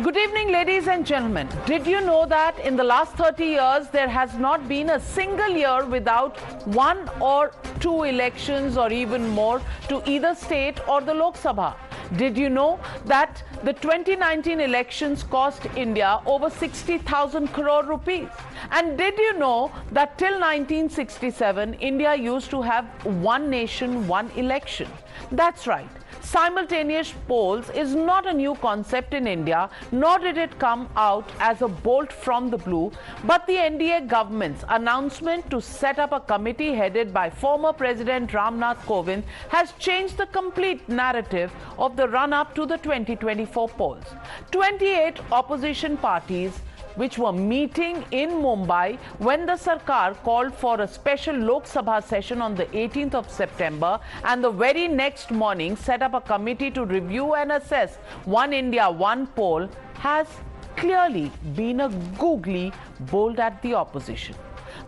Good evening, ladies and gentlemen. Did you know that in the last 30 years, there has not been a single year without one or two elections or even more to either state or the Lok Sabha? Did you know that the 2019 elections cost India over 60,000 crore rupees? And did you know that till 1967, India used to have one nation, one election? That's right. Simultaneous polls is not a new concept in India, nor did it come out as a bolt from the blue, but the NDA government's announcement to set up a committee headed by former President Ram Nath Kovind has changed the complete narrative of the run-up to the 2024 polls. 28 opposition parties which were meeting in Mumbai when the Sarkar called for a special Lok Sabha session on the 18th of September, and the very next morning set up a committee to review and assess One India, One poll, has clearly been a googly bolt at the opposition.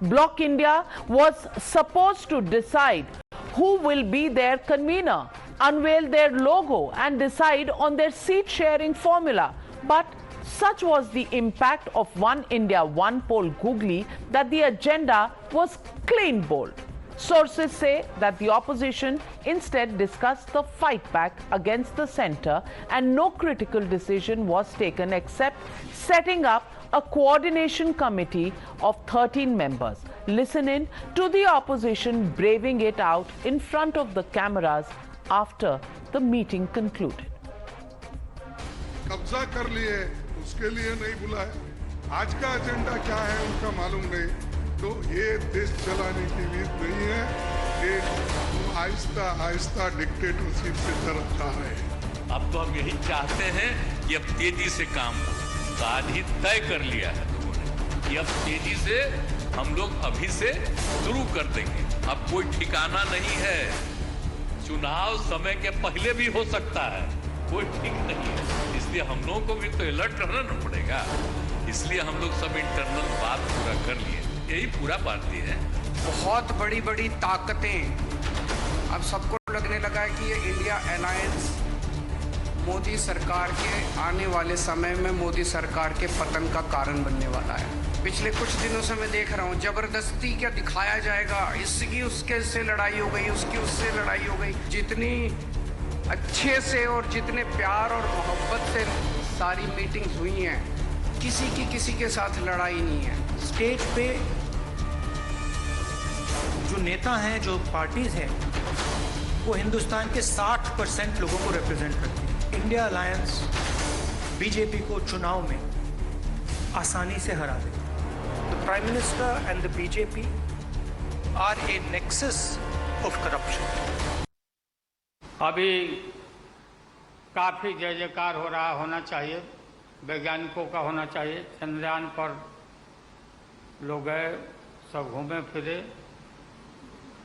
Bloc India was supposed to decide who will be their convener, unveil their logo and decide on their seat sharing formula. But such was the impact of One India, One poll googly that the agenda was clean bold. Sources say that the opposition instead discussed the fight back against the centre, and no critical decision was taken except setting up a coordination committee of 13 members. Listen in to the opposition braving it out in front of the cameras after the meeting concluded. कब्जा कर लिए, उसके लिए नहीं बुलाया। आज का agenda क्या है उनका मालूम नहीं। तो ये देश चलाने की रीत नहीं है। ये आहिस्ता आहिस्ता डिक्टेटरशिप से तरफ जा रहे हैं। अब तो हम यही चाहते हैं कि अब तेजी से काम आज ही तय कर लिया है लोगों ने कि अब तेजी से हम लोग अभी से शुरू कर देंगे। अब कोई ठिकाना नहीं है। चुनाव समय के पहले भी हो सकता है, कोई ठीक नहीं है। इसलिए हम लोगों को भी तो अलर्ट रहना पड़ेगा। इसलिए हम लोग सब इंटरनल बात पूरा कर लिए, यही पूरा पार्टी है। बहुत बड़ी बड़ी ताकतें, अब सबको लगने लगा है कि ये इंडिया अलायंस मोदी सरकार के आने वाले समय में मोदी सरकार के पतन का कारण बनने वाला है। पिछले कुछ दिनों से मैं देख रहा हूँ जबरदस्ती क्या दिखाया जाएगा, इसकी उसके से लड़ाई हो गई, उसकी उससे लड़ाई हो गई। जितनी अच्छे से और जितने प्यार और मोहब्बत से सारी मीटिंग्स हुई हैं, किसी की किसी के साथ लड़ाई नहीं है। स्टेज पे जो नेता हैं, जो पार्टीज हैं, वो हिंदुस्तान के 60% लोगों को रिप्रेजेंट करती है। इंडिया अलायंस बीजेपी को चुनाव में आसानी से हरा देगी। The prime minister and the BJP are a nexus of corruption. अभी काफ़ी जय जयकार हो रहा होना चाहिए, वैज्ञानिकों का होना चाहिए। चंद्रयान पर लोग गए, सब घूमे फिरे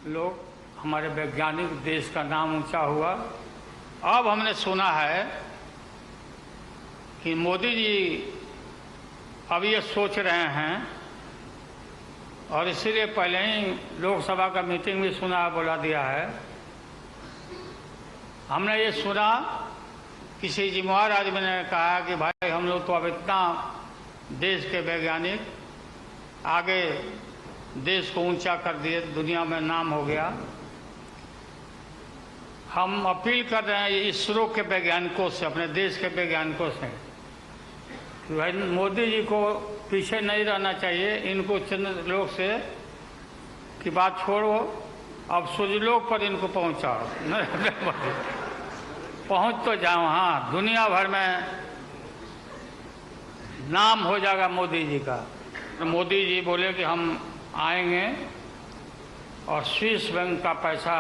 लोग, हमारे वैज्ञानिक, देश का नाम ऊंचा हुआ। अब हमने सुना है कि मोदी जी अब ये सोच रहे हैं, और इसीलिए पहले ही लोकसभा का मीटिंग भी सुना, बुला दिया है। हमने ये सुना, किसी जिम्मेवार आदमी ने कहा कि भाई हम लोग तो अब इतना देश के वैज्ञानिक आगे देश को ऊंचा कर दिए, दुनिया में नाम हो गया। हम अपील कर रहे हैं इसरो के वैज्ञानिकों से, अपने देश के वैज्ञानिकों से, कि भाई मोदी जी को पीछे नहीं रहना चाहिए। इनको चंद्र लोक से की बात छोड़ो, अब सूर्यलोक पर इनको पहुंचाओ। पहुंच तो जाओ, हाँ, दुनिया भर में नाम हो जाएगा मोदी जी का। तो मोदी जी बोले कि हम आएंगे और स्विस बैंक का पैसा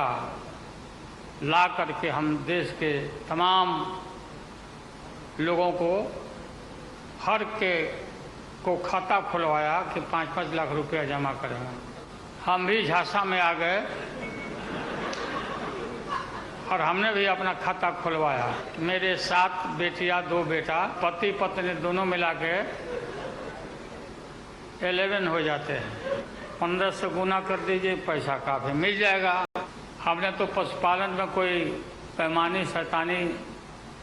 ला करके हम देश के तमाम लोगों को, हर के को खाता खुलवाया कि 5-5 लाख रुपया जमा करेंगे। हम भी झांसा में आ गए और हमने भी अपना खाता खुलवाया। मेरे 7 बेटियां, 2 बेटा, पति पत्नी दोनों मिला के 11 हो जाते हैं। 15 से गुना कर दीजिए, पैसा काफ़ी मिल जाएगा। हमने तो पशुपालन में कोई पैमानी शैतानी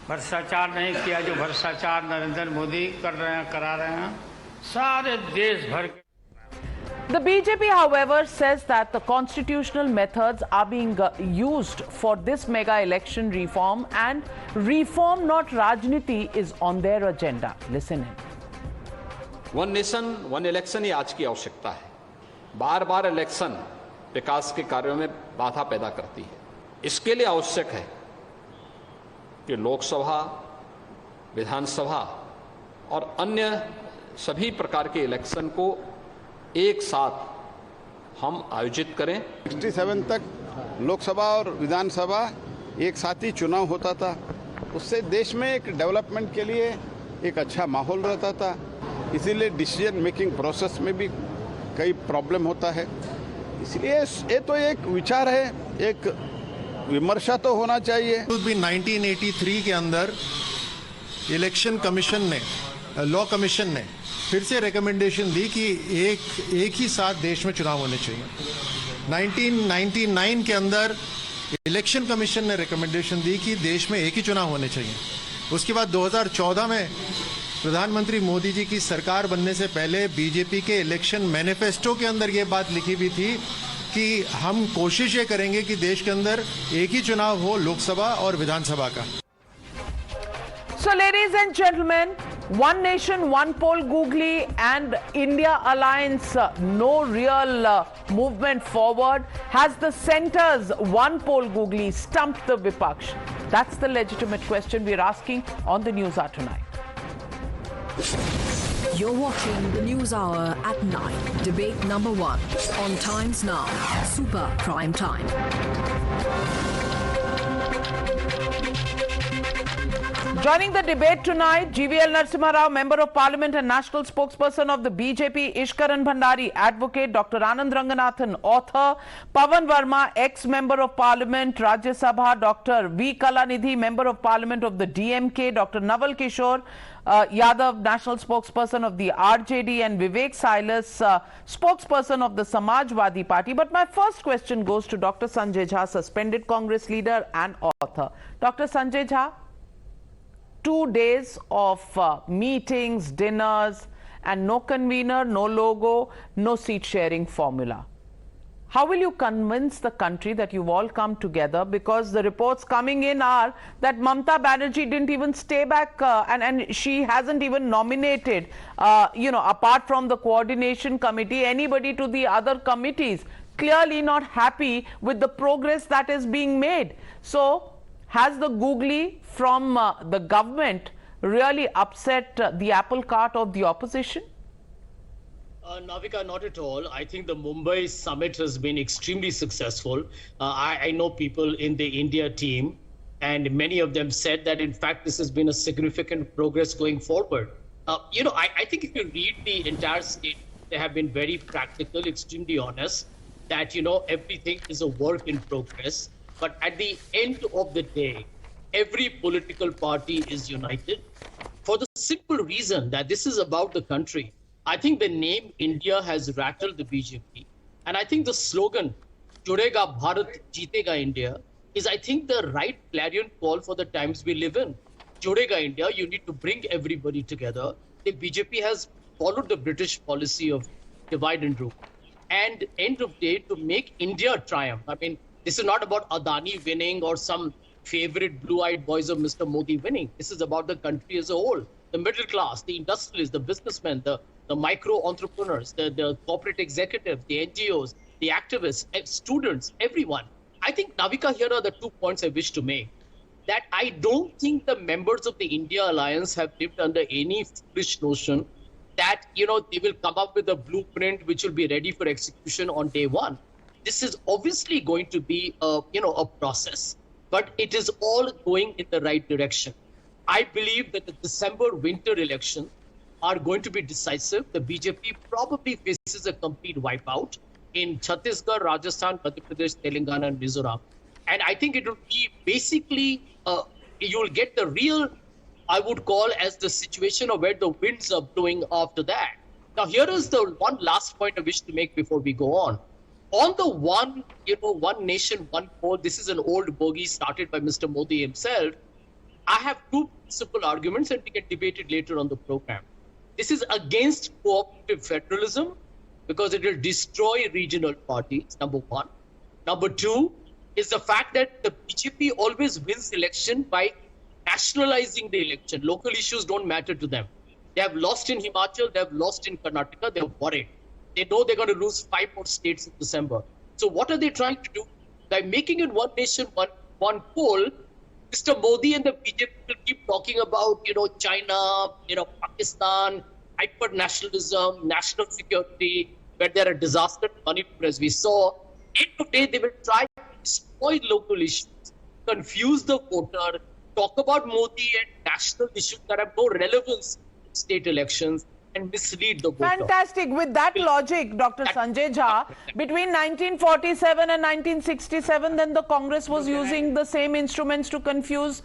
भ्रष्टाचार नहीं किया जो भ्रष्टाचार नरेंद्र मोदी कर रहे हैं, करा रहे हैं सारे देश भर के। The BJP, however, says that the constitutional methods are being used for this mega election reform, and reform, not Rajniti, is on their agenda. Listen in. One nation one election ही आज की आवश्यकता है। बार बार इलेक्शन विकास के कार्यों में बाधा पैदा करती है। इसके लिए आवश्यक है कि लोकसभा, विधानसभा और अन्य सभी प्रकार के इलेक्शन को एक साथ हम आयोजित करें। 67 तक लोकसभा और विधानसभा एक साथ ही चुनाव होता था। उससे देश में एक डेवलपमेंट के लिए एक अच्छा माहौल रहता था। इसीलिए डिसीजन मेकिंग प्रोसेस में भी कई प्रॉब्लम होता है। इसलिए ये तो एक विचार है, एक विमर्शा तो होना चाहिए। 1983 के अंदर इलेक्शन कमीशन ने, लॉ कमीशन ने फिर से रिकमेंडेशन दी कि एक ही साथ देश में चुनाव होने चाहिए। 1999 के अंदर इलेक्शन कमीशन ने रिकमेंडेशन दी कि देश में एक ही चुनाव होने चाहिए। उसके बाद 2014 में प्रधानमंत्री मोदी जी की सरकार बनने से पहले बीजेपी के इलेक्शन मैनिफेस्टो के अंदर ये बात लिखी भी थी कि हम कोशिश ये करेंगे कि देश के अंदर एक ही चुनाव हो, लोकसभा और विधानसभा का। So, ladies and gentlemen, One Nation, One Poll googly and India Alliance, no real movement forward. Has the centre's One Poll googly stumped the Vipaksh? That's the legitimate question we're asking on the NewsHour tonight. You're watching the News Hour at 9. Debate number 1 on Times Now. Super Prime Time. Joining the debate tonight, GVL Narasimha Rao, Member of Parliament and National Spokesperson of the BJP, Ishkaran Bhandari, Advocate, Dr. Anand Ranganathan, author, Pavan Varma, ex-Member of Parliament, Rajya Sabha, Dr. V. Kalanidhi, Member of Parliament of the DMK, Dr. Naval Kishore Yadav, National Spokesperson of the RJD, and Vivek Silas, Spokesperson of the Samajwadi Party. But my first question goes to Dr. Sanjay Jha, suspended Congress leader and author. Dr. Sanjay Jha, 2 days of meetings, dinners, and no convener, no logo, no seat sharing formula. How will you convince the country that you've all come together? Because the reports coming in are that Mamata Banerjee didn't even stay back and she hasn't even nominated, apart from the coordination committee, anybody to the other committees. Clearly not happy with the progress that is being made. So, has the googly from the government really upset the apple cart of the opposition? Navika, not at all. I think the Mumbai summit has been extremely successful. I know people in the India team, and many of them said that, in fact, this has been a significant progress going forward. I think if you read the entire state, they have been very practical, extremely honest, that, everything is a work in progress. But at the end of the day, every political party is united for the simple reason that this is about the country. I think the name India has rattled the BJP. And I think the slogan, Judega Bharat, Jeetega India, is, I think, the right clarion call for the times we live in. Judega India, you need to bring everybody together. The BJP has followed the British policy of divide and rule. And end of day, to make India triumph. I mean, this is not about Adani winning or some favorite blue-eyed boys of Mr. Modi winning. This is about the country as a whole. The middle class, the industrialists, the businessmen, the micro-entrepreneurs, the corporate executives, the NGOs, the activists, students, everyone. I think, Navika, here are the 2 points I wish to make. That I don't think the members of the India Alliance have lived under any foolish notion that, they will come up with a blueprint which will be ready for execution on day one. This is obviously going to be a process, but it is all going in the right direction. I believe that the December winter elections are going to be decisive. The BJP probably faces a complete wipeout in Chhattisgarh, Rajasthan, Madhya Pradesh, Telangana, and Mizoram. And I think it will be basically, you will get the real, I would call, as the situation of where the winds are blowing after that. Now, here is the one last point I wish to make before we go on. On the one nation, one poll, this is an old bogey started by Mr. Modi himself. I have two principal arguments, and we can debate it later on the program. This is against cooperative federalism because it will destroy regional parties, number one. Number two is the fact that the BJP always wins election by nationalizing the election. Local issues don't matter to them. They have lost in Himachal, they have lost in Karnataka, they're worried. They know they're going to lose 5 more states in December. So what are they trying to do? By making it one nation, one poll, Mr. Modi and the BJP will keep talking about, China, Pakistan, hyper-nationalism, national security, where there are disaster Manipur, as we saw. End of the day, they will try to exploit local issues, confuse the voter, talk about Modi and national issues that have no relevance in state elections, and mislead the voter. Fantastic. With that logic, Dr. Sanjay Jha, between 1947 and 1967, then the Congress was using the same instruments to confuse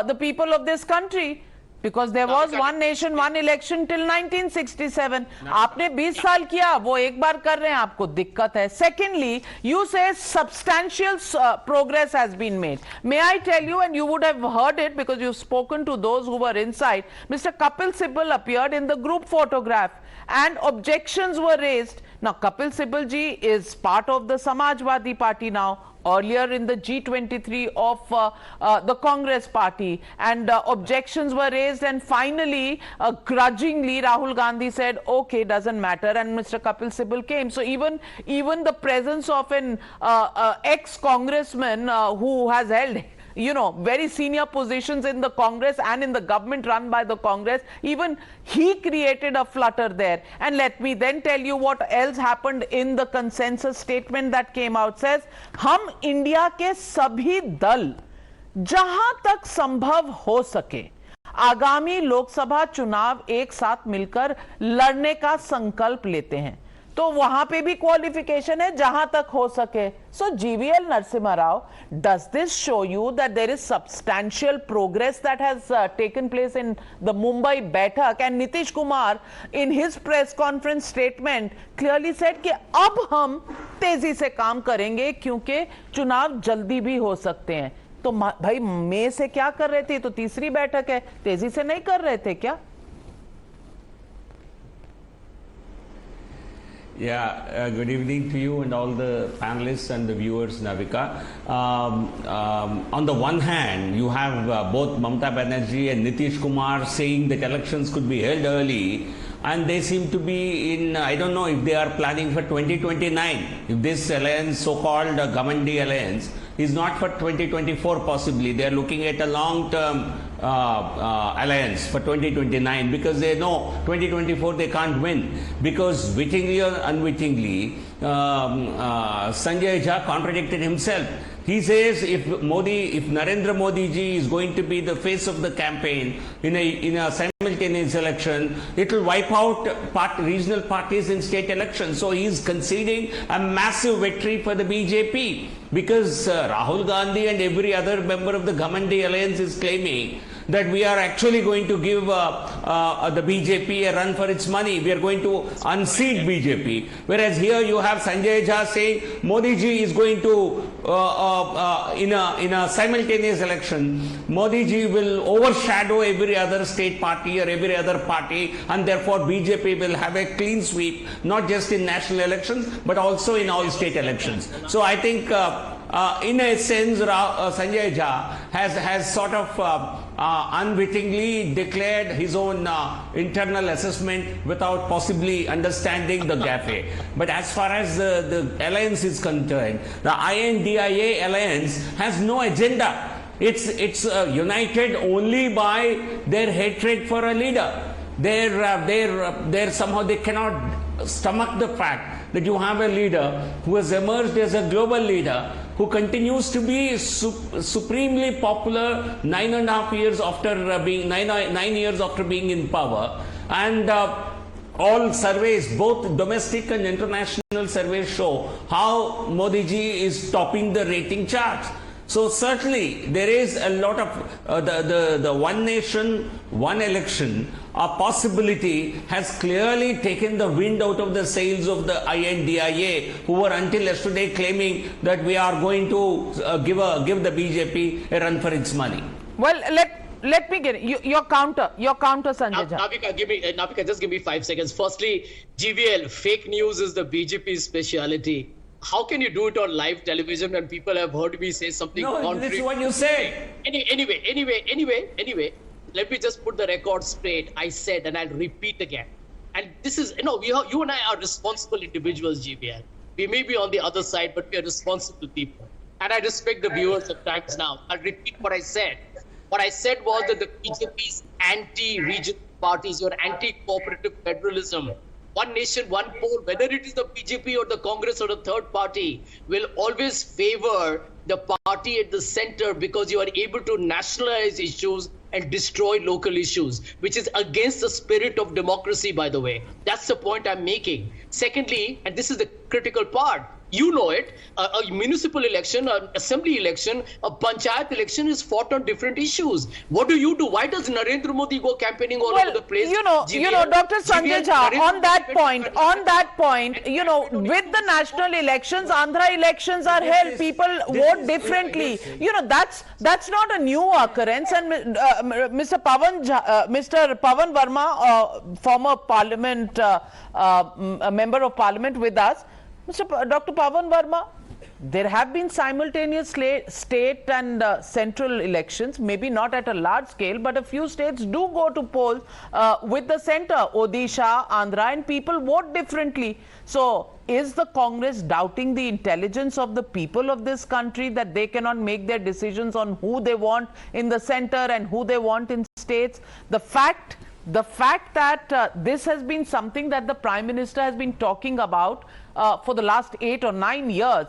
the people of this country. Because there was one nation, one election till 1967. आपने 20 साल किया, वो एक बार कर रहे हैं, आपको दिक्कत है. Secondly, you say substantial progress has been made. May I tell you, and you would have heard it because you've spoken to those who were inside, Mr. Kapil Sibal appeared in the group photograph and objections were raised. Now, Kapil Sibal ji is part of the Samajwadi Party now. Earlier in the G23 of the Congress party, and objections were raised, and finally grudgingly Rahul Gandhi said okay, doesn't matter, and Mr. Kapil Sibal came. So even the presence of an ex-congressman who has held very senior positions in the Congress and in the government run by the Congress, even he created a flutter there. And let me then tell you what else happened in the consensus statement that came out. Says, हम India के सभी दल जहां तक संभव हो सके आगामी लोकसभा चुनाव एक साथ मिलकर लड़ने का संकल्प लेते हैं. तो वहां पे भी क्वालिफिकेशन है जहां तक हो सके. So GVL Narasimha Rao, does this show you that there is substantial progress that has taken place in the Mumbai Baithak? And Nitish Kumar in his press conference statement clearly said कि अब हम तेजी से काम करेंगे क्योंकि चुनाव जल्दी भी हो सकते हैं. तो भाई मई से क्या कर रहे थे? तो तीसरी बैठक है, तेजी से नहीं कर रहे थे क्या? Yeah, good evening to you and all the panelists and the viewers, Navika. On the one hand, you have both Mamata Banerjee and Nitish Kumar saying that elections could be held early, and they seem to be in, I don't know if they are planning for 2029. If this alliance, so-called I.N.D.I.A alliance, is not for 2024 possibly. They are looking at a long-term alliance for 2029 because they know 2024 they can't win, because wittingly or unwittingly Sanjay Jha contradicted himself. He says if Narendra Modi ji is going to be the face of the campaign in a simultaneous election, it will wipe out regional parties in state elections. So he is conceding a massive victory for the BJP, because Rahul Gandhi and every other member of the I.N.D.I.A alliance is claiming that we are actually going to give the BJP a run for its money. We are going to unseat BJP. Whereas here you have Sanjay Jha saying Modi ji is going to, in a simultaneous election, Modi ji will overshadow every other state party or every other party, and therefore BJP will have a clean sweep, not just in national elections, but also in all state elections. So I think in a sense, Sanjay Jha has sort of unwittingly declared his own internal assessment without possibly understanding the gaffe. But as far as the alliance is concerned, the I.N.D.I.A alliance has no agenda. It's united only by their hatred for a leader. Somehow they cannot stomach the fact that you have a leader who has emerged as a global leader, who continues to be supremely popular 9.5 years after being 9 years after being in power, and all surveys, both domestic and international surveys, show how Modi ji is topping the rating charts. So certainly there is a lot of the one nation, one election possibility has clearly taken the wind out of the sails of the I.N.D.I.A, who were until yesterday claiming that we are going to give the BJP a run for its money. Well, let me get it. Your counter, Sanjay Jha. Navika, just give me 5 seconds. Firstly, GVL, fake news is the BJP's speciality. How can you do it on live television when people have heard me say something contrary? This is what you say. Anyway, let me just put the record straight. I said, and I'll repeat again. And this is, you and I are responsible individuals, GVL. We may be on the other side, but we are responsible people. And I respect the viewers of Times Now. I'll repeat what I said. What I said was that the BJP's anti-regional parties, your anti-cooperative federalism, one nation, one poll, whether it is the BJP or the Congress or the third party, will always favor the party at the center because you are able to nationalize issues and destroy local issues, which is against the spirit of democracy, by the way. That's the point I'm making. Secondly, and this is the critical part, you know it, a municipal election, an assembly election, a panchayat election is fought on different issues. What do you do? Why does Narendra Modi go campaigning all over the place? Dr. Sanjay Jha, on that point, with the national elections, Andhra elections are held, people vote differently. That's not a new occurrence. And Mr. Pavan Varma, former parliament, a member of parliament with us, Dr. Pavan Varma, there have been simultaneous state and central elections, maybe not at a large scale, but a few states do go to polls with the center, Odisha, Andhra, and people vote differently. So is the Congress doubting the intelligence of the people of this country that they cannot make their decisions on who they want in the center and who they want in states? The fact that this has been something that the Prime Minister has been talking about for the last 8 or 9 years,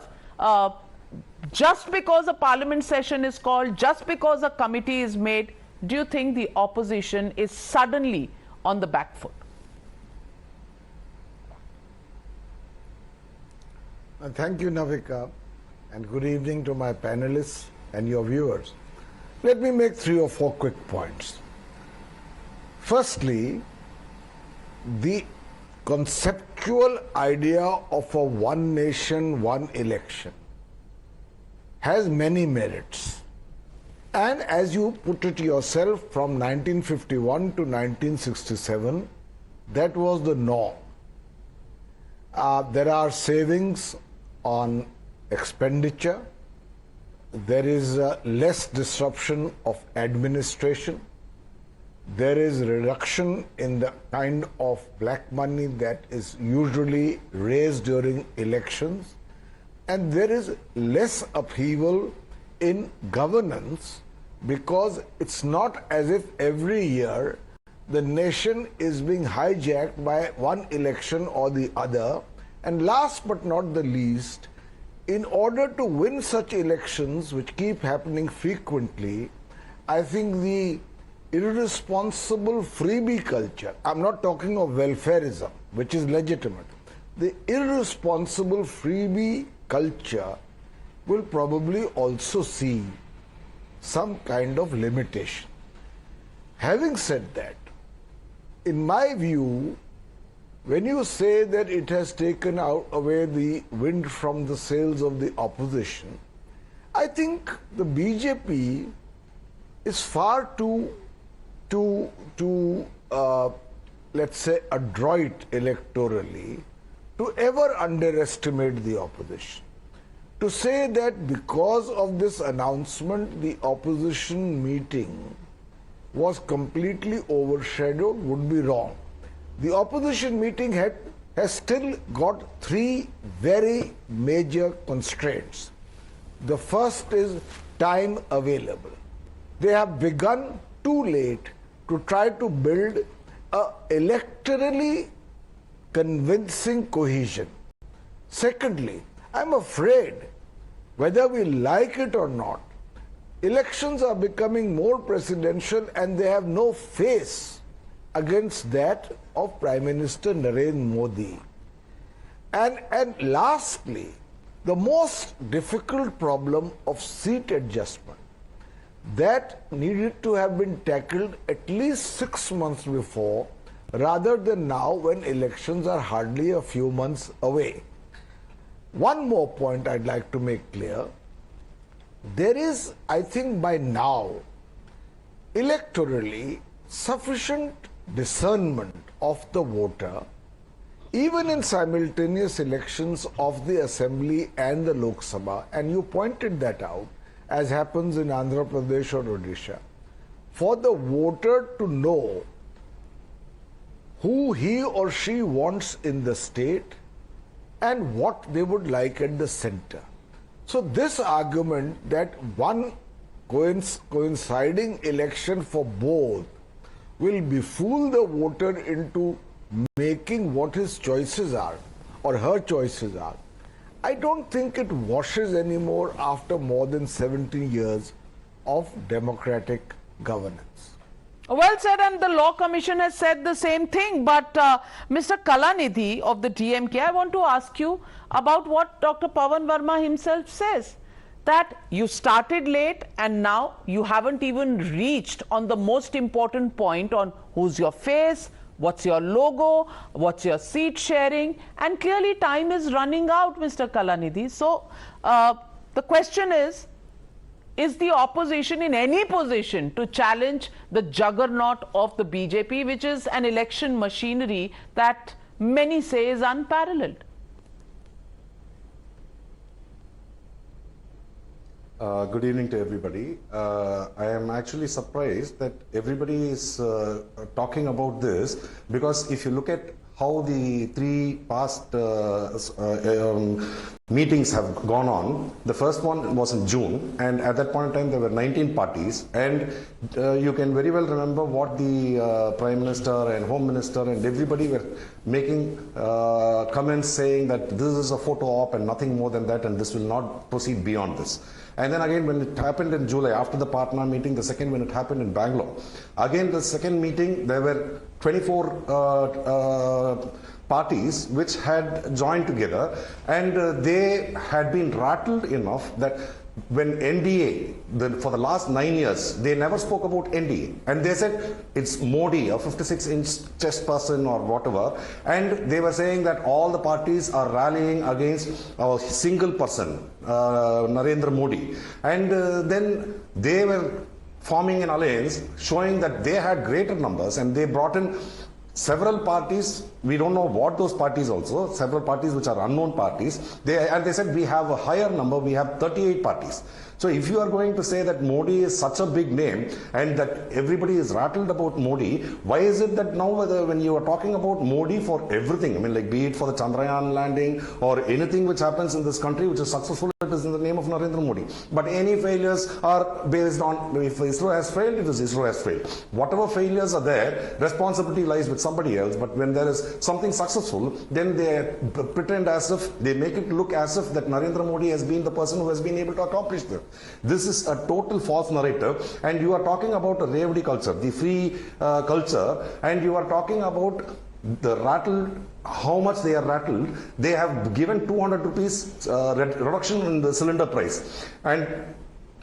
just because a parliament session is called, just because a committee is made, do you think the opposition is suddenly on the back foot? Thank you, Navika, and good evening to my panelists and your viewers. Let me make 3 or 4 quick points. Firstly, the conceptual idea of a one nation, one election has many merits. And as you put it yourself, from 1951 to 1967, that was the norm. There are savings on expenditure. There is less disruption of administration. There is reduction in the kind of black money that is usually raised during elections, and there is less upheaval in governance because it's not as if every year the nation is being hijacked by one election or the other. And last but not the least, in order to win such elections, which keep happening frequently, I think the irresponsible freebie culture, I'm not talking of welfareism, which is legitimate, the irresponsible freebie culture will probably also see some kind of limitation. Having said that, in my view, when you say that it has taken away the wind from the sails of the opposition, I think the BJP is far too let's say, adroit electorally to ever underestimate the opposition. To say that because of this announcement, the opposition meeting was completely overshadowed would be wrong. The opposition meeting has still got 3 very major constraints. The first is time available. They have begun too late to try to build a electorally convincing cohesion. Secondly, I'm afraid, whether we like it or not, elections are becoming more presidential and they have no face against that of Prime Minister Narendra Modi. And lastly, the most difficult problem of seat adjustment that needed to have been tackled at least 6 months before, rather than now when elections are hardly a few months away. One more point I'd like to make clear. There is, I think by now, electorally sufficient discernment of the voter, even in simultaneous elections of the Assembly and the Lok Sabha, and you pointed that out, as happens in Andhra Pradesh or Odisha, for the voter to know who he or she wants in the state and what they would like at the center. So this argument that one coinciding election for both will befool the voter into making what his choices are or her choices are, I don't think it washes anymore after more than 70 years of democratic governance. Well said, and the Law Commission has said the same thing. But Mr. Kalanidhi of the DMK, I want to ask you about what Dr. Pavan Varma himself says, that you started late and now you haven't even reached on the most important point on who's your face, what's your logo, what's your seat sharing, and clearly time is running out, Mr. Kalanidhi. So the question is the opposition in any position to challenge the juggernaut of the BJP, which is an election machinery that many say is unparalleled? Good evening to everybody. I am actually surprised that everybody is talking about this, because if you look at how the three past meetings have gone on, the first one was in June, and at that point in time there were 19 parties, and you can very well remember what the Prime Minister and Home Minister and everybody were making comments saying that this is a photo op and nothing more than that, and this will not proceed beyond this. And then again, when it happened in July, after the Patna meeting, the second when it happened in Bangalore, again the second meeting, there were 24 parties which had joined together, and they had been rattled enough that when N.D.A, for the last 9 years, they never spoke about N.D.A. And they said it's Modi, a 56-inch chest person or whatever. And they were saying that all the parties are rallying against a single person, Narendra Modi. And then they were forming an alliance showing that they had greater numbers, and they brought in several parties. We don't know what those parties also, several parties which are unknown parties. And they said we have a higher number, we have 38 parties. So if you are going to say that Modi is such a big name and that everybody is rattled about Modi, why is it that now when you are talking about Modi for everything, I mean, like be it for the Chandrayaan landing or anything which happens in this country which is successful, it is in the name of Narendra Modi. But any failures are based on, if ISRO has failed, it is ISRO has failed. Whatever failures are there, responsibility lies with somebody else. But when there is something successful, then they pretend as if, they make it look as if that Narendra Modi has been the person who has been able to accomplish this. This is a total false narrative, and you are talking about a Revdi culture, the free culture, and you are talking about the rattled, how much they are rattled. They have given 200 rupees reduction in the cylinder price. And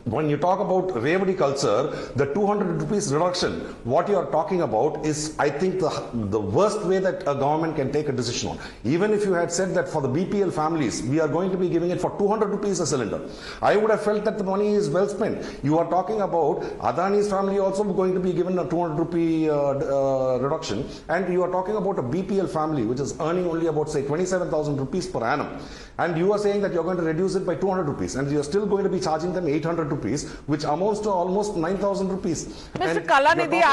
when you talk about Revdi culture, the 200 rupees reduction, what you are talking about is, I think, the worst way that a government can take a decision on. Even if you had said that for the BPL families, we are going to be giving it for 200 rupees a cylinder, I would have felt that the money is well spent. You are talking about Adani's family also going to be given a 200 rupee reduction, and you are talking about a BPL family which is earning only about, say, 27,000 rupees per annum. And you are saying that you are going to reduce it by 200 rupees, and you are still going to be charging them 800 rupees, which amounts to almost 9,000 rupees. Mr. Kalanidhi,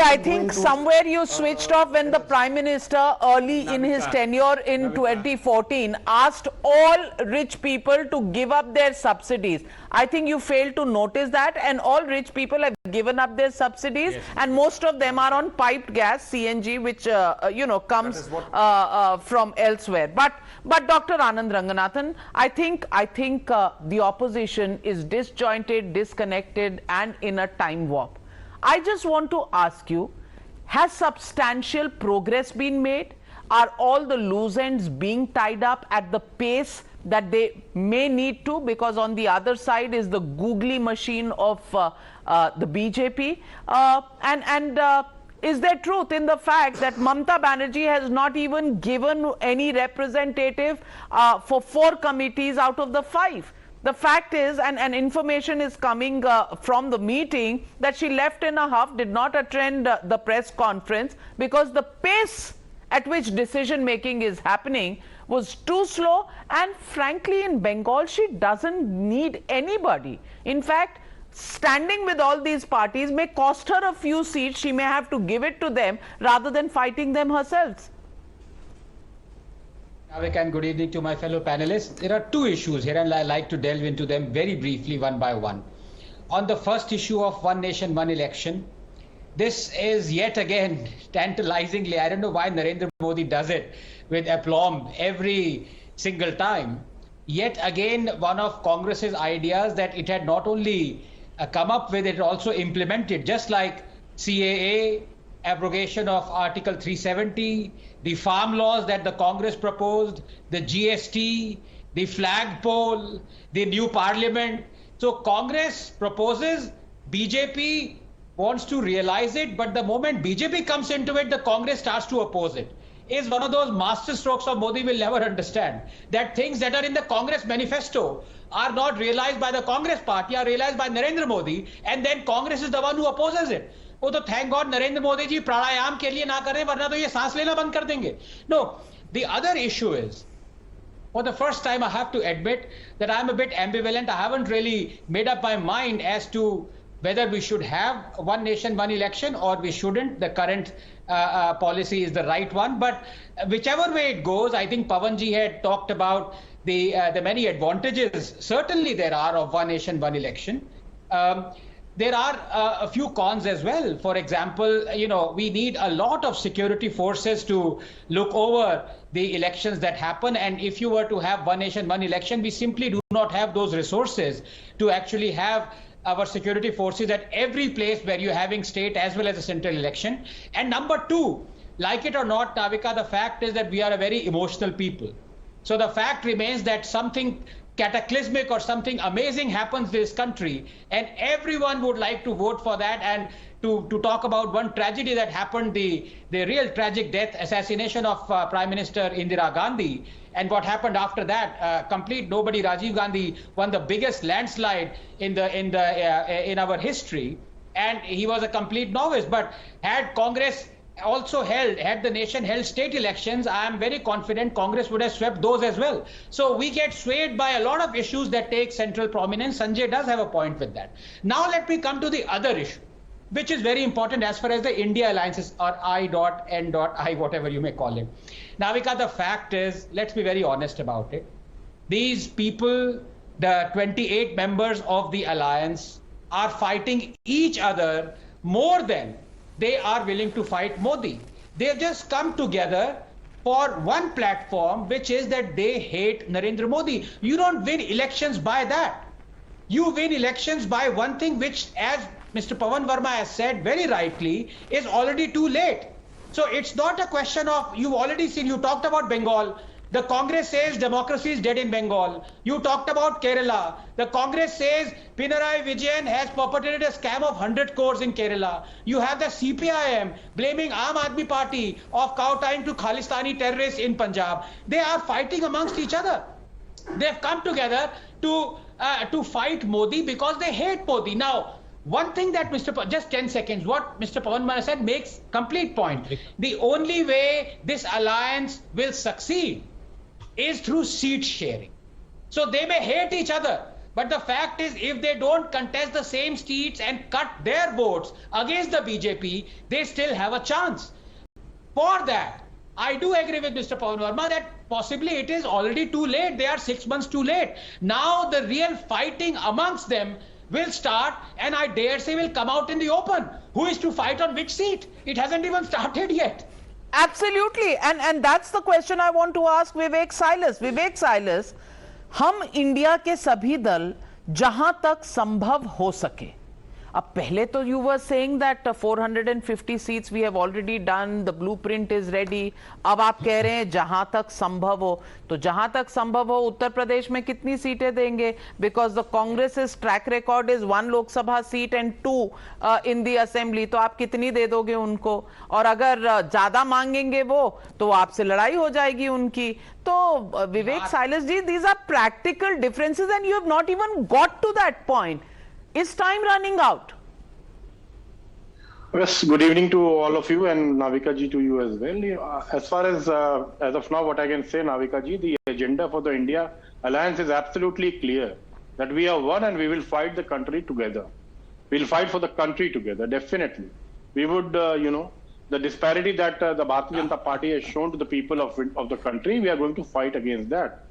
I think somewhere you switched off when the Prime Minister early in his tenure in 2014 asked all rich people to give up their subsidies. I think you failed to notice that, and all rich people have given up their subsidies, and most of them are on piped gas, CNG, which comes from elsewhere. But Dr. Anand Ranganathan, I think the opposition is disjointed, disconnected, and in a time warp. I just want to ask you, has substantial progress been made? Are all the loose ends being tied up at the pace that they may need to? Because on the other side is the googly machine of the BJP. Is there truth in the fact that Mamata Banerjee has not even given any representative for 4 committees out of the 5? The fact is, and information is coming from the meeting, that she left in a huff, did not attend the press conference because the pace at which decision making is happening was too slow, and frankly in Bengal she doesn't need anybody. In fact, standing with all these parties may cost her a few seats. She may have to give it to them rather than fighting them herself. Navika, and good evening to my fellow panelists. There are two issues here and I'd like to delve into them very briefly one by one. On the first issue of one nation, one election, this is yet again tantalizingly, I don't know why Narendra Modi does it with aplomb every single time. Yet again, one of Congress's ideas that it had not only come up with, it also implemented, just like CAA, abrogation of Article 370, the farm laws that the Congress proposed, the GST, the flagpole, the new parliament. So Congress proposes, BJP wants to realize it, but the moment BJP comes into it, the Congress starts to oppose it. Is one of those master strokes of Modi will never understand, that things that are in the Congress manifesto are not realized by the Congress party, are realized by Narendra Modi, and then Congress is the one who opposes it. Oh, तो thank God Narendra Modi ji प्राणायाम के लिए ना करें, वरना तो ये सांस लेना बंद कर देंगे. No, the other issue is, for the first time I have to admit that I'm a bit ambivalent. I haven't really made up my mind as to whether we should have one nation, one election, or we shouldn't. The current policy is the right one, but whichever way it goes, I think Pavan ji had talked about the many advantages. Certainly there are of one nation, one election. There are a few cons as well. For example, we need a lot of security forces to look over the elections that happen. And if you were to have one nation, one election, we simply do not have those resources to actually have our security forces at every place where you're having state as well as a central election. And number two, like it or not, Navika, the fact is that we are a very emotional people. So the fact remains that something cataclysmic or something amazing happens in this country, and everyone would like to vote for that. And to talk about one tragedy that happened, the real tragic death, assassination of Prime Minister Indira Gandhi, and what happened after that, complete nobody. Rajiv Gandhi won the biggest landslide in our history, and he was a complete novice. But had Congress also had the nation held state elections, I am very confident Congress would have swept those as well. So we get swayed by a lot of issues that take central prominence. Sanjay does have a point with that. Now let me come to the other issue, which is very important as far as the India alliances, or I.N.D.I.A, whatever you may call it. Navika, the fact is, let's be very honest about it. These people, the 28 members of the alliance, are fighting each other more than they are willing to fight Modi. They've just come together for one platform, which is that they hate Narendra Modi. You don't win elections by that. You win elections by one thing, which, as Mr. Pavan Varma has said very rightly, is already too late. So it's not a question of, you've already seen, you talked about Bengal. The Congress says democracy is dead in Bengal. You talked about Kerala. The Congress says Pinarayi Vijayan has perpetrated a scam of 100 crores in Kerala. You have the CPIM blaming Aam Aadmi Party of kowtowing to Khalistani terrorists in Punjab. They are fighting amongst each other. They've come together to fight Modi because they hate Modi. Now, one thing that just 10 seconds, what Mr. Pavan Varma said makes complete point. The only way this alliance will succeed is through seat sharing. So they may hate each other, but the fact is, if they don't contest the same seats and cut their votes against the BJP, they still have a chance. For that, I do agree with Mr. Pavan Varma that possibly it is already too late. They are 6 months too late. Now the real fighting amongst them will start, and I dare say will come out in the open. Who is to fight on which seat? It hasn't even started yet. Absolutely, and that's the question I want to ask Vivek Silas. Vivek Silas, हम India के सभी दल जहां तक संभव हो सके अब पहले तो you were saying that 450 seats we have already done, the blueprint is ready. अब आप कह रहे हैं जहां तक संभव हो, तो जहां तक संभव हो उत्तर प्रदेश में कितनी सीटें देंगे? Because the Congress's track record is 1 Lok Sabha seat and 2 in the assembly. तो आप कितनी दे दोगे उनको? और अगर ज्यादा मांगेंगे वो, तो आपसे लड़ाई हो जाएगी उनकी. तो Vivek Silas ji, these are practical differences and you have not even got to that point. Is time running out? Yes, good evening to all of you and Navika ji to you as well. As far as of now, what I can say, Navika ji, the agenda for the India alliance is absolutely clear. That we are one and we will fight the country together. We'll fight for the country together, definitely. We would, the disparity that the Bharatiya Janata Party has shown to the people of the country, we are going to fight against that.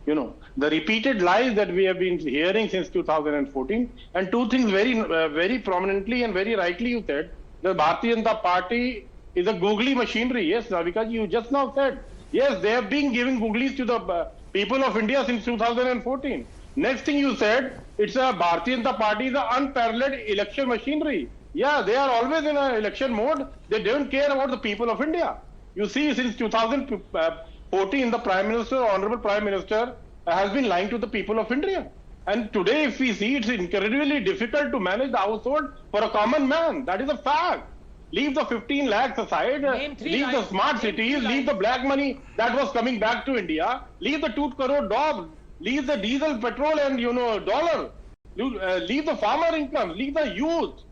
The repeated lies that we have been hearing since 2014, and two things very prominently and very rightly you said, the Bharatiya Janata Party is a googly machinery. Yes, Navika ji, you just now said. Yes, they have been giving googlies to the people of India since 2014. Next thing you said, it's a Bharatiya Janata Party is an unparalleled election machinery. Yeah, they are always in an election mode. They don't care about the people of India. You see, since 2014, the Prime Minister, Honorable Prime Minister, has been lying to the people of India. And today, if we see, it's incredibly difficult to manage the household for a common man. That is a fact. Leave the 15 lakhs aside, leave the smart cities, leave the black money that was coming back to India, leave the 2 crore jobs, leave the diesel, petrol and, dollar, leave the farmer income, leave the youth.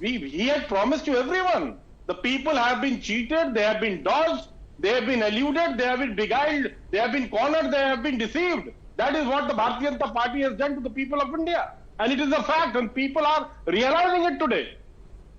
He had promised to everyone. The people have been cheated, they have been dodged, they have been eluded, they have been beguiled, they have been cornered, they have been deceived. That is what the Bharatiya Janata Party has done to the people of India. And it is a fact, and people are realizing it today.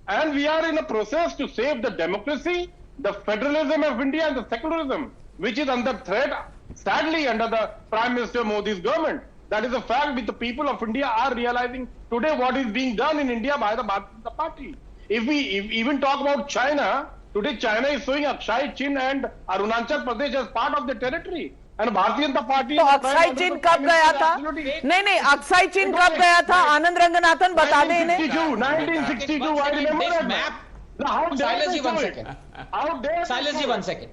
And we are in a process to save the democracy, the federalism of India and the secularism, which is under threat, sadly, under the Prime Minister Modi's government. That is a fact which the people of India are realizing today what is being done in India by the Bharatiya Janata Party. If we even talk about China, today China is showing Akshay Chin and Arunachal Pradesh as part of the territory. And Bharatiya Janata Party... तो अक्षय चिन्ह कब गया था? नहीं, अक्षय चिन्ह कब गया था? आनंद रंगनाथन बता दें इन्हें. 1962, I remember that map. Silas ji, 1 second. Silas ji, 1 second.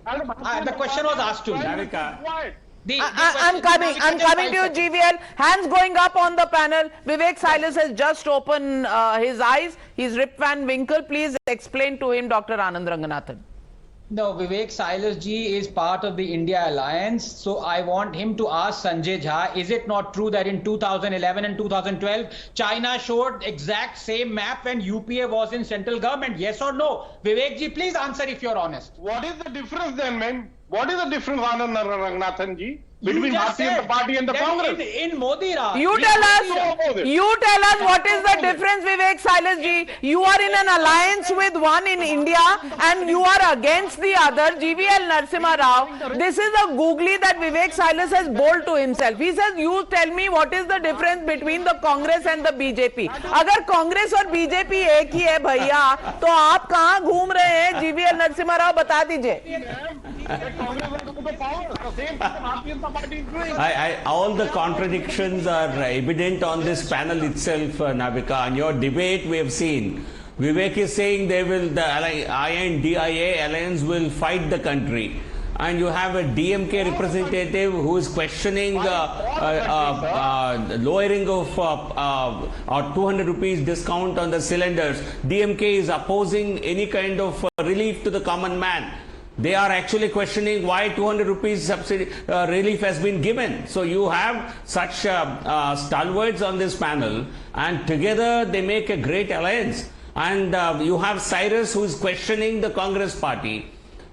The question was asked to me. I'm coming to you, GVL. Hands going up on the panel. Vivek Silas has just opened his eyes. He's Rip Van Winkle. Please explain to him, Dr. Anand Ranganathan. No, Vivek Silas ji is part of the India Alliance. So I want him to ask Sanjay Jha, is it not true that in 2011 and 2012, China showed exact same map when UPA was in central government? Yes or no? Vivek ji, please answer if you're honest. What is the difference then, man? What is the difference, Anand Ranganathan ji, between Bharatiya Janata Party and the Congress? In Modi Raj. You tell us what is the difference, Vivek Silas ji. You are in an alliance with one in India and you are against the other, GVL Narasimha Rao. This is a googly that Vivek Silas has bowled to himself. He says, you tell me what is the difference between the Congress and the BJP. अगर कांग्रेस और BJP एक ही है भैया, तो आप कहाँ घूम रहे हैं? GVL नरसिम्हा राव बता दीजिए. All the contradictions are evident on this panel itself, Navika. In your debate, we have seen Vivek is saying the I.N.D.I.A. alliance will fight the country. And you have a DMK representative who is questioning lowering of or 200 rupees discount on the cylinders. DMK is opposing any kind of relief to the common man. They are actually questioning why 200 rupees subsidy relief has been given. So you have such stalwarts on this panel, and together they make a great alliance. And you have Cyrus who is questioning the Congress party.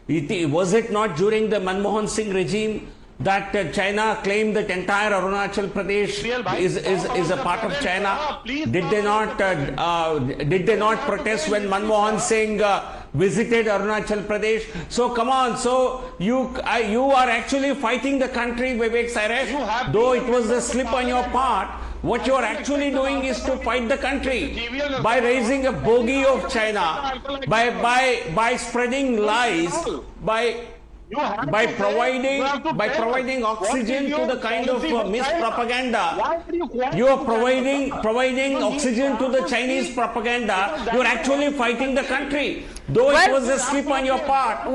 Was it not during the Manmohan Singh regime that China claimed that entire Arunachal Pradesh is a part of China? Did they not protest when Manmohan Singh visited Arunachal Pradesh? So come on, so you are actually fighting the country, Vivek Cyrus. Though it was a slip on your part, what you are actually doing is to fight the country by raising a bogey of China, by spreading lies, by by providing oxygen to the kind of mispropaganda. You are providing oxygen to the Chinese propaganda. You are actually fighting the country, though it was a slip on your part.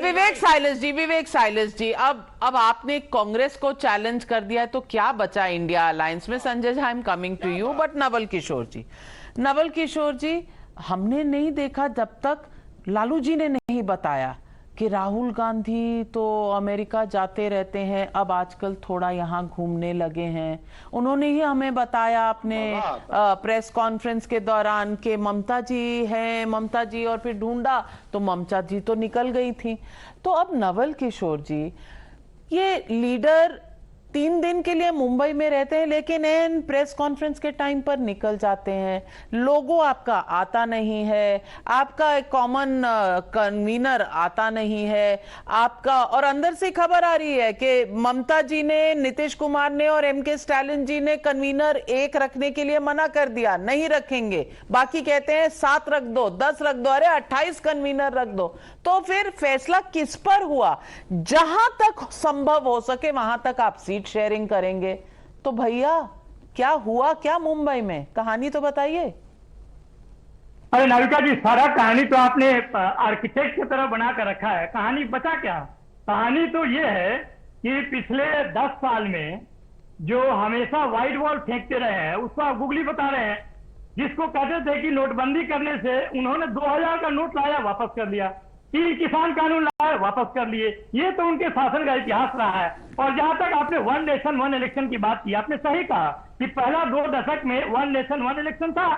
Vivek Silas ji, अब आपने कांग्रेस को challenge कर दिया है, तो क्या बचा India alliance में? Sanjay ji, I am coming to you, but Naval Kishore ji, हमने नहीं देखा जब तक लालू जी ने नहीं बताया कि राहुल गांधी तो अमेरिका जाते रहते हैं, अब आजकल थोड़ा यहाँ घूमने लगे हैं। उन्होंने ही हमें बताया अपने प्रेस कॉन्फ्रेंस के दौरान कि ममता जी, और फिर ढूंढा तो ममता जी तो निकल गई थी। तो अब नवल किशोर जी, ये लीडर 3 दिन के लिए मुंबई में रहते हैं, लेकिन एन प्रेस कॉन्फ्रेंस के टाइम पर निकल जाते हैं। लोगो आपका आता नहीं है, आपका एक कॉमन कन्वीनर आता नहीं है आपका, और अंदर से खबर आ रही है कि ममता जी ने, नीतीश कुमार ने और एम के स्टालिन जी ने कन्वीनर 1 रखने के लिए मना कर दिया, नहीं रखेंगे। बाकी कहते हैं 7 रख दो, 10 रख दो, अरे 28 कन्वीनर रख दो। तो फिर फैसला किस पर हुआ? जहां तक संभव हो सके वहां तक आप सीट शेयरिंग करेंगे। तो भैया क्या हुआ क्या मुंबई में? कहानी तो बताइए। अरे नाविका जी, सारा कहानी तो आपने आर्किटेक्ट की तरह बना कर रखा है, कहानी बचा क्या? कहानी तो ये है कि पिछले 10 साल में जो हमेशा व्हाइट बॉल फेंकते रहे हैं उसको आप गूगली बता रहे हैं। जिसको कहते थे कि नोटबंदी करने से उन्होंने 2000 का नोट लाया, वापस कर लिया, 3 किसान कानून लाया, वापस कर लिए। ये तो उनके शासन का इतिहास रहा है। और जहां तक आपने 1 नेशन 1 इलेक्शन की बात की, आपने सही कहा कि पहला 2 दशक में 1 नेशन 1 इलेक्शन था,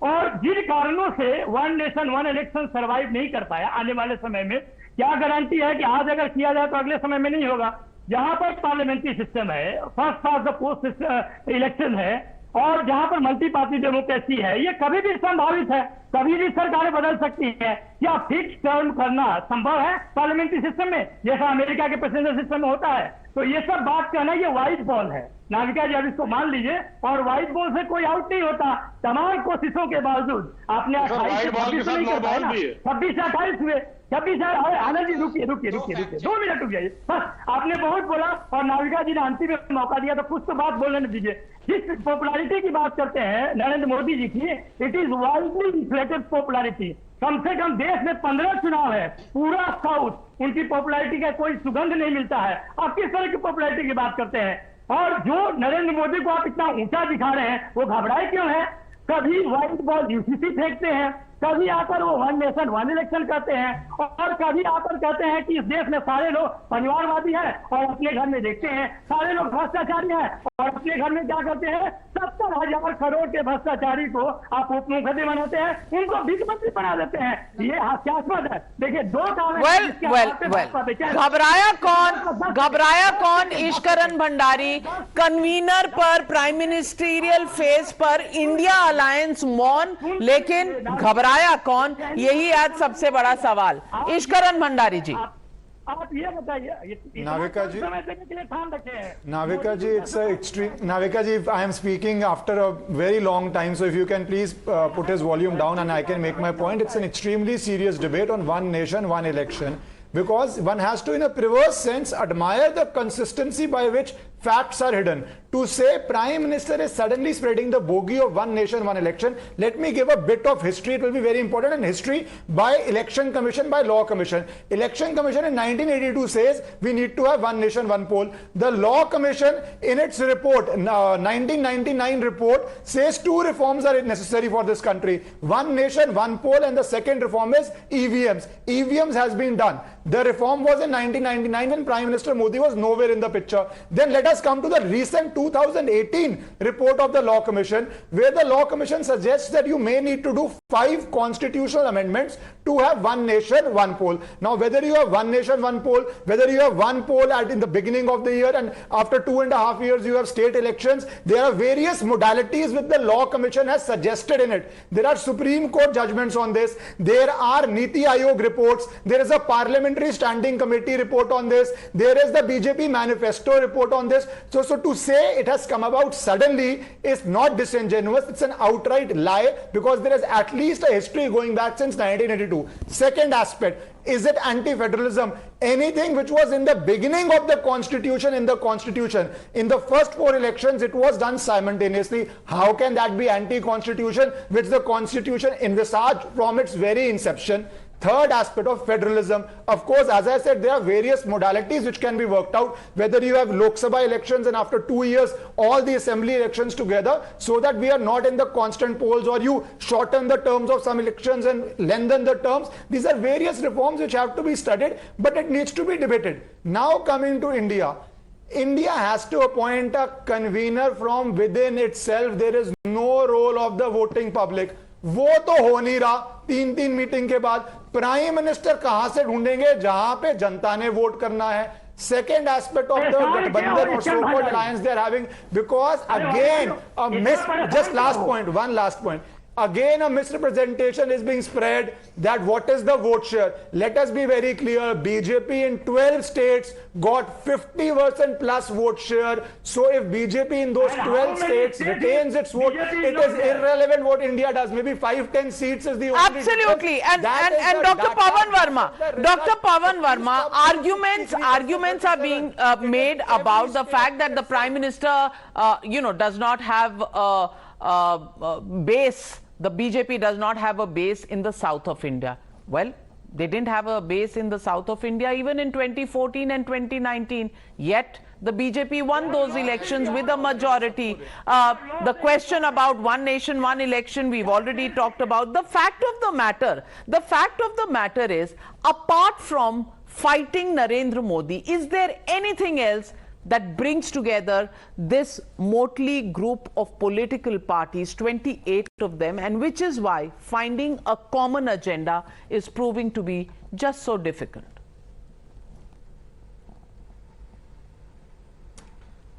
और जिन कारणों से 1 नेशन 1 इलेक्शन सर्वाइव नहीं कर पाया, आने वाले समय में क्या गारंटी है कि आज अगर किया जाए तो अगले समय में नहीं होगा? जहां पर पार्लियामेंट्री सिस्टम है, first past the post election है, और जहां पर मल्टी पार्टी डेमोक्रेसी है, ये कभी भी संभावित है, कभी भी सरकारें बदल सकती है। क्या फिक्स टर्म करना संभव है पार्लियामेंट्री सिस्टम में, जैसा अमेरिका के प्रेसिडेंशियल सिस्टम में होता है? तो ये सब बात कहना ये व्हाइट बॉल है नाविका जी, अब इसको मान लीजिए। और व्हाइट बॉल से कोई आउट नहीं होता, तमाम कोशिशों के बावजूद। आपने 28 से 26 नहीं कर पाया ना, 26 से 28 हुए, 26 आनंद जी रुकिए 2 मिनट रुक जाइए बस। आपने बहुत बोला और नाविका जी ने अंतिम में मौका दिया, तो कुछ तो बात बोलने दीजिए। जिस पॉपुलैरिटी की बात करते हैं नरेंद्र मोदी जी की, it is widely inflated popularity. कम से कम देश में 15 चुनाव है, पूरा साउथ उनकी पॉपुलैरिटी का कोई सुगंध नहीं मिलता है। आप किस तरह की पॉपुलैरिटी की बात करते हैं? और जो नरेंद्र मोदी को आप इतना ऊंचा दिखा रहे हैं, वो घबराए क्यों है? कभी व्हाइट बॉल यूसीसी फेंकते हैं, कभी आकर वो 1 नेशन 1 इलेक्शन करते हैं, और कभी आकर कहते हैं कि इस देश में सारे लोग परिवारवादी हैं, और अपने घर में देखते हैं सारे लोग भ्रष्टाचारी हैं, और अपने घर में क्या करते हैं 70,000 करोड़ के भ्रष्टाचारी को आप उप मुख्यमंत्री बनाते हैं, उनको वित्त मंत्री बना देते हैं। ये हास्यास्पद है। देखिए 2 कारण घबराया कौन? ईश्वरन भंडारी कन्वीनर पर, प्राइम मिनिस्टीरियल फेस पर इंडिया अलायंस मौन, लेकिन घबराया कौन? यही आज सबसे बड़ा सवाल। ईश्वरन भंडारी जी, आप ये बताइए। नाविका जी, नाविका जी, it's a extreme. Navika ji, I am speaking after a very long time, so if you can please put his volume down and I can make my point. It's an extremely serious debate on 1 nation 1 election, because one has to, in a perverse sense, admire the consistency by which facts are hidden. To say Prime Minister is suddenly spreading the bogey of 1 nation 1 election, let me give a bit of history. It will be very important. And history by Election Commission, by Law Commission. Election Commission in 1982 says we need to have 1 nation 1 poll. The Law Commission in its report, 1999 report, says 2 reforms are necessary for this country. 1 nation 1 poll, and the second reform is EVMs. EVMs has been done. The reform was in 1999 when Prime Minister Modi was nowhere in the picture. Then let us come to the recent 2018 report of the Law Commission, where the Law Commission suggests that you may need to do 5 constitutional amendments to have 1 nation 1 poll. Now whether you have 1 nation 1 poll, whether you have 1 poll in the beginning of the year and after 2.5 years you have state elections, there are various modalities which the Law Commission has suggested in it. There are Supreme Court judgments on this, there are NITI Aayog reports, there is a Parliamentary Standing Committee report on this, there is the BJP manifesto report on this. So to say it has come about suddenly is not disingenuous, it's an outright lie, because there is at least a history going back since 1982. to. Second aspect, is it anti-federalism? Anything which was in the beginning of the constitution, in the first 4 elections, it was done simultaneously. How can that be anti-constitution, which the constitution envisaged from its very inception? Third aspect of federalism, of course, as I said, there are various modalities which can be worked out, whether you have Lok Sabha elections and after 2 years all the assembly elections together, so that we are not in the constant polls, or you shorten the terms of some elections and lengthen the terms. These are various reforms which have to be studied, but it needs to be debated. Now coming to India, India has to appoint a convener from within itself. There is no role of the voting public. वो तो हो नहीं रहा 3 meeting के बाद। Prime minister कहां से ढूंढेंगे जहां पे जनता ने वोट करना है? Second aspect of the Gठबंधन or so-called alliance they are having, because again one last point. Again, a misrepresentation is being spread that what is the vote share. Let us be very clear. BJP in 12 states got 50% plus vote share. So if BJP in those 12 states retains its vote, it is irrelevant what India does. Maybe 5-10 seats is the only absolutely. And Dr. Pavan Varma, arguments are being made about the fact that the Prime Minister, does not have a base. The BJP does not have a base in the south of India. Well, they didn't have a base in the south of India even in 2014 and 2019. Yet the BJP won those elections with a majority. The question about one nation, one election, we've already talked about. The fact of the matter is, apart from fighting Narendra Modi, is there anything else that brings together this motley group of political parties, 28 of them, and which is why finding a common agenda is proving to be just so difficult?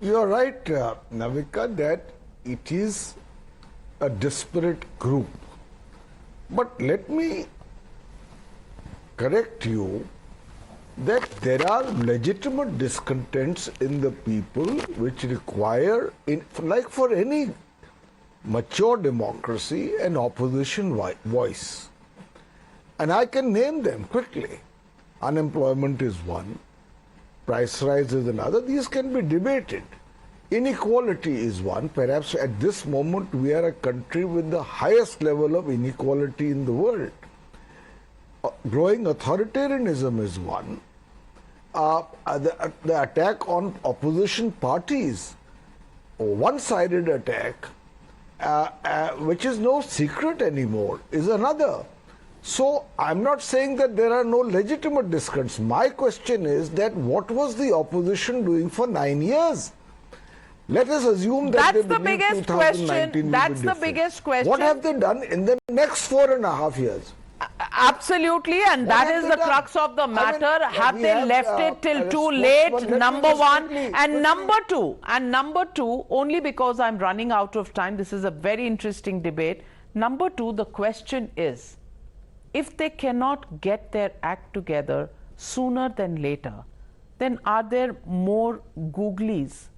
You are right, Navika, that it is a disparate group. But let me correct you that there are legitimate discontents in the people which require, like for any mature democracy, an opposition voice. And I can name them quickly. Unemployment is one, price rise is another. These can be debated. Inequality is one. Perhaps at this moment we are a country with the highest level of inequality in the world. Growing authoritarianism is one. The attack on opposition parties, one-sided attack, which is no secret anymore, is another. So I'm not saying that there are no legitimate discontents. My question is that what was the opposition doing for 9 years? Let us assume that that's the biggest question. That's the biggest question. What have they done in the next 4.5 years? Absolutely, and that is the crux of the matter. Have they left it till too late? Number one. And number two, only because I'm running out of time, this is a very interesting debate. Number two, the question is, if they cannot get their act together sooner than later, then are there more googlies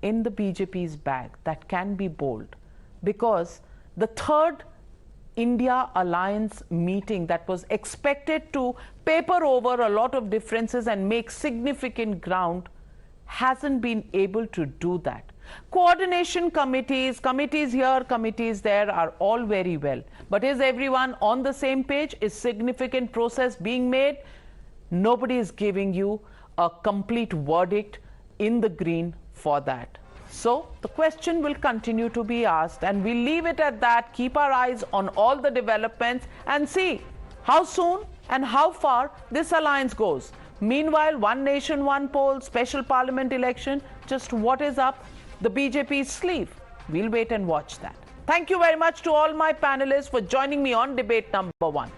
in the BJP's bag that can be bold? Because the third India alliance meeting that was expected to paper over a lot of differences and make significant ground hasn't been able to do that. Coordination committees here, committees there are all very well. But is everyone on the same page? Is significant process being made? Nobody is giving you a complete verdict in the green for that. So the question will continue to be asked, and we'll leave it at that. Keep our eyes on all the developments and see how soon and how far this alliance goes. Meanwhile, one nation, one poll, special parliament election, just what is up the BJP's sleeve? We'll wait and watch that. Thank you very much to all my panelists for joining me on debate number 1.